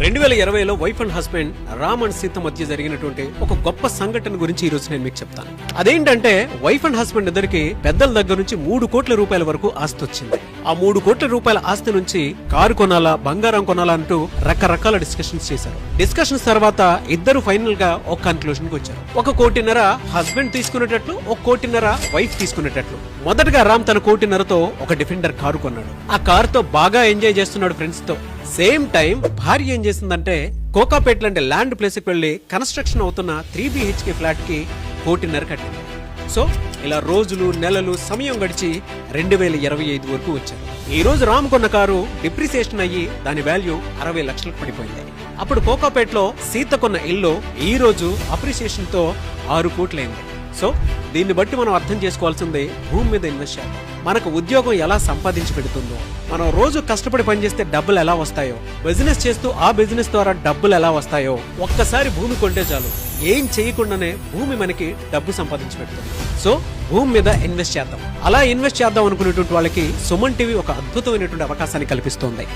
2020లో wife and husband Ram and Sita మధ్య జరిగినటువంటి ఒక గొప్ప సంఘటన గురించి ఈ రోజు నేను మీకు చెప్తాను. అదేంటంటే వైఫ్ అండ్ హస్బెండ్ ఇద్దరికి పెద్దల దగ్గర నుంచి 3 కోట్ల రూపాయల వరకు ఆస్తి వచ్చింది. ఆ 3 కోట్ల రూపాయల ఆస్తి నుంచి కారు కొనాలా, బంగారం కొనాలా అంటూ రకరకాల డిస్కషన్స్ చేశారు. డిస్కషన్స్ తర్వాత ఇద్దరు ఫైనల్ గా ఒక కన్క్లూషన్ కి వచ్చారు. 1.5 కోటి హస్బెండ్ తీసుకునేటట్లు, 1.5 కోటి వైఫ్ తీసుకునేటట్లు. మొదటగా రామ్ తన 1.5 కోటితో ఒక డిఫెండర్ కారు కొన్నాడు. ఆ కార్ తో బాగా ఎంజాయ్ చేస్తున్నాడు ఫ్రెండ్స్ తో. సేమ్ టైం భార్య ఏం చేసిందంటే కోకాపేట్ లాంటి ల్యాండ్ ప్లేస్ కి వెళ్లి కన్స్ట్రక్షన్ అవుతున్న 3 BHK ఫ్లాట్ కి 1.5 కోటి కట్టింది. సో ఇలా రోజులు నెలలు సమయం గడిచి 2025 వరకు వచ్చారు. ఈ రోజు రామ్ కొన్న కారు డిప్రిసియేషన్ అయ్యి దాని వాల్యూ 60 లక్షలకు పడిపోయింది. అప్పుడు కోకాపేట్ లో సీత కొన్న ఇల్లు ఈ రోజు అప్రిసియేషన్ తో 6 కోట్లైంది. సో దీన్ని బట్టి మనం అర్థం చేసుకోవాల్సింది భూమి మీద ఇన్వెస్ట్ చేయాలి. మనకు ఉద్యోగం ఎలా సంపాదించి పెడుతుందో, మనం రోజు కష్టపడి పనిచేస్తే డబ్బులు ఎలా వస్తాయో, బిజినెస్ చేస్తూ ఆ బిజినెస్ ద్వారా డబ్బులు ఎలా వస్తాయో, ఒక్కసారి భూమి కొంటే చాలు ఏం చేయకుండానే భూమి మనకి డబ్బు సంపాదించి పెడుతుంది. సో భూమి మీద ఇన్వెస్ట్ చేద్దాం. అలా ఇన్వెస్ట్ చేద్దాం అనుకునేటువంటి వాళ్ళకి సుమన్ టీవీ ఒక అద్భుతమైనటువంటి అవకాశాన్ని కల్పిస్తోంది.